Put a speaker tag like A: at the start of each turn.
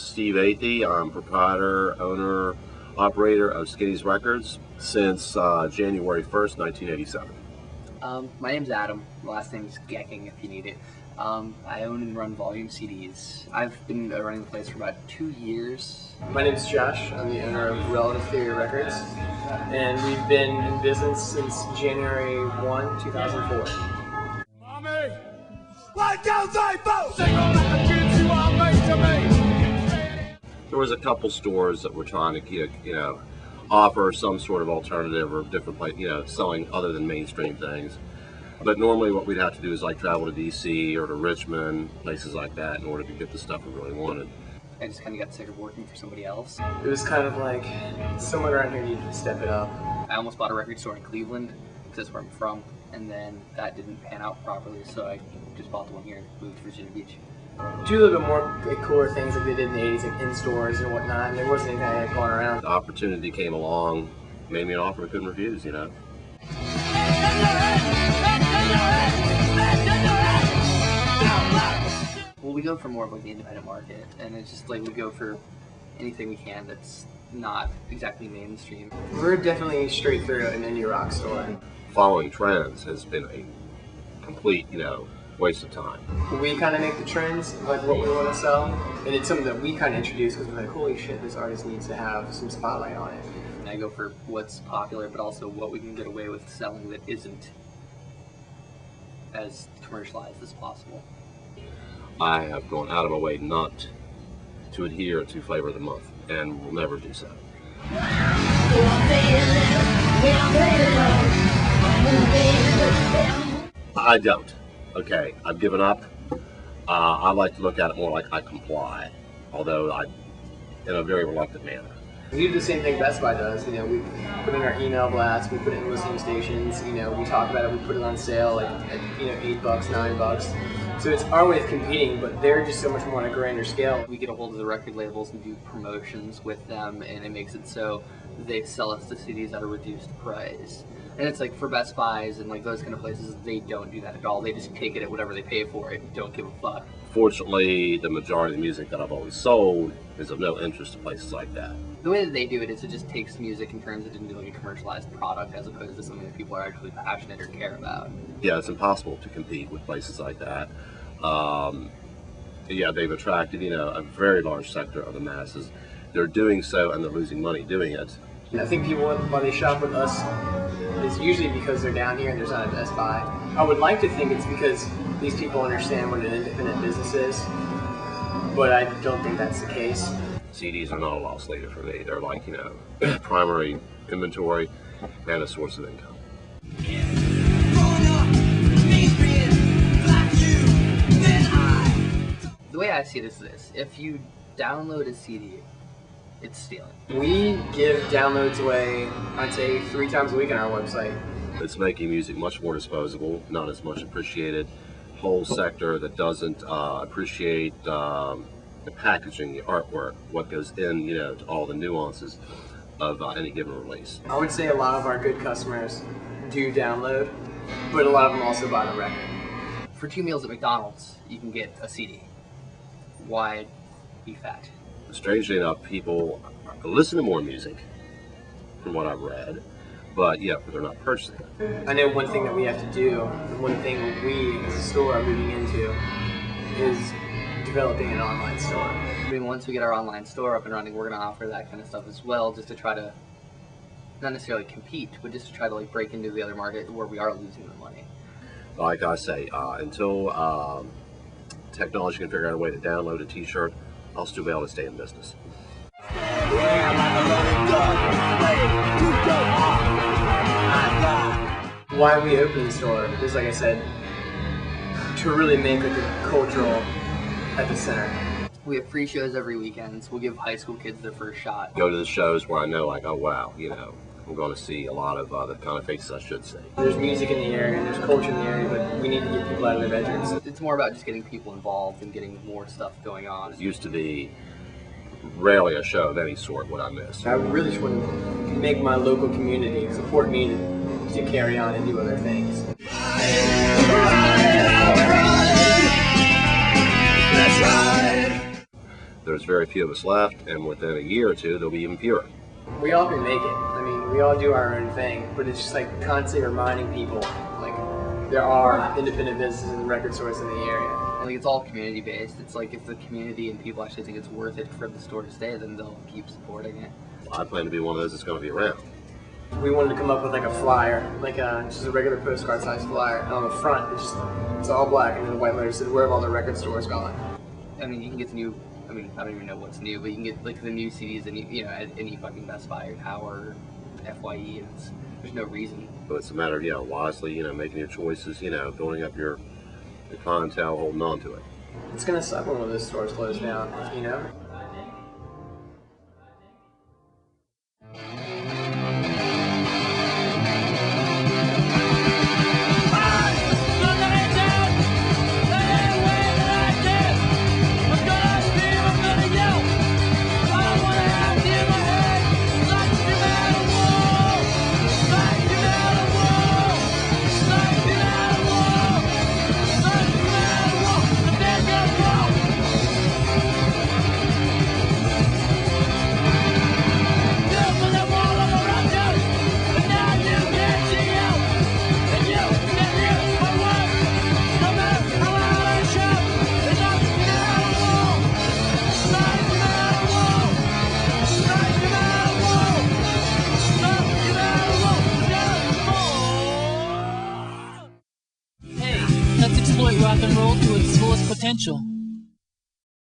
A: Steve Athey. I'm proprietor, owner, operator of Skinny's Records since January 1st, 1987.
B: My name's Adam. My last name's Gecking if you need it. I own and run Volume CDs. I've been running the place for about 2 years.
C: My name's Josh. I'm the owner of Relative Theory Records, and we've been in business since January 1, 2004.
D: Mommy, 1, 2, 3, 4. Sing all like the kids you are made to me.
A: There was a couple stores that were trying to offer some sort of alternative or different place, selling other than mainstream things. But normally what we'd have to do is like travel to DC or to Richmond, places like that, in order to get the stuff we really wanted.
B: I just kind of got sick of working for somebody else.
C: It was kind of like someone around here needed to step it up.
B: I almost bought a record store in Cleveland, because that's where I'm from, and then that didn't pan out properly, so I just bought the one here and moved to Virginia Beach.
C: Do a little bit more cooler things like they did in the 80s, like in stores and whatnot, and there wasn't anything I had going around.
A: The opportunity came along, made me an offer I couldn't refuse,
B: Well, we go for more of like the independent market, and it's just like we go for anything we can that's not exactly mainstream.
C: We're definitely straight through an indie rock store.
A: Following trends has been a complete, waste of time.
C: We kind of make the trends, like what we want to sell, and it's something that we kind of introduce because we're like, holy shit, this artist needs to have some spotlight on it.
B: I go for what's popular, but also what we can get away with selling that isn't as commercialized as possible.
A: I have gone out of my way not to adhere to flavor of the month, and will never do so. I don't. Okay, I've given up. I like to look at it more like I comply, although in a very reluctant manner.
C: We do the same thing Best Buy does. We put in our email blast, we put it in listening stations. We talk about it. We put it on sale like at $8, $9. So it's our way of competing, but they're just so much more on a grander scale.
B: We get a hold of the record labels and do promotions with them, and it makes it so they sell us the CDs at a reduced price. And it's like for Best Buys and like those kind of places, they don't do that at all. They just take it at whatever they pay for it and don't give a fuck.
A: Fortunately, the majority of the music that I've always sold is of no interest to places like that.
B: The way that they do it is it just takes music and turns it into like a commercialized product as opposed to something that people are actually passionate or care about.
A: Yeah, it's impossible to compete with places like that. Yeah, they've attracted, a very large sector of the masses. They're doing so and they're losing money doing it.
C: I think people, why they shop with us is usually because they're down here and there's not a Best Buy. I would like to think it's because these people understand what an independent business is, but I don't think that's the case.
A: CDs are not a loss leader for me. They're like, primary inventory and a source of income.
B: The way I see it is this: if you download a CD, it's stealing.
C: We give downloads away, I'd say 3 times a week on our website.
A: It's making music much more disposable, not as much appreciated. Whole sector that doesn't appreciate the packaging, the artwork, what goes in, to all the nuances of any given release.
C: I would say a lot of our good customers do download, but a lot of them also buy the record.
B: For 2 meals at McDonald's, you can get a CD. Why be fat?
A: Strangely enough, people listen to more music, from what I've read, but they're not purchasing it.
C: I know one thing that we have to do, one thing we as a store are moving into, is developing an online store.
B: I mean, once we get our online store up and running, we're going to offer that kind of stuff as well, just to try to, not necessarily compete, but just to try to break into the other market where we are losing the money.
A: Like I say, until technology can figure out a way to download a t-shirt, I'll still be able to stay in business.
C: Why we opened the store is, like I said, to really make a cultural at the center.
B: We have free shows every weekend. We'll give high school kids their first shot.
A: Go to the shows where I know, oh wow, I'm going to see a lot of the kind of faces I should see.
C: There's music in the area and there's culture in the area, but we need to get people out of their bedrooms.
B: It's more about just getting people involved and getting more stuff going on.
A: It used to be rarely a show of any sort would I miss.
C: I really just want to make my local community support me to carry on and do other things.
A: there's very few of us left, and within a year or two, there'll be even fewer.
C: We all can make it. I mean, we all do our own thing, but it's just like constantly reminding people, like, there are independent businesses and record stores in the area.
B: Like, it's all community based. It's like if the community and people actually think it's worth it for the store to stay, then they'll keep supporting it.
A: I plan to be one of those that's going to be around.
C: We wanted to come up with like a flyer, like just a regular postcard size flyer, and on the front it's all black, and then the white letters said where have all the record stores gone.
B: I mean, you can get the new. I mean, I don't even know what's new, but you can get like the new CDs at any fucking Best Buy or Tower, FYE, and there's no reason.
A: But it's a matter of wisely making your choices, building up your clientele, holding on to it.
C: It's gonna suck when one of those stores close down,
E: Let's exploit rock and roll to its fullest potential.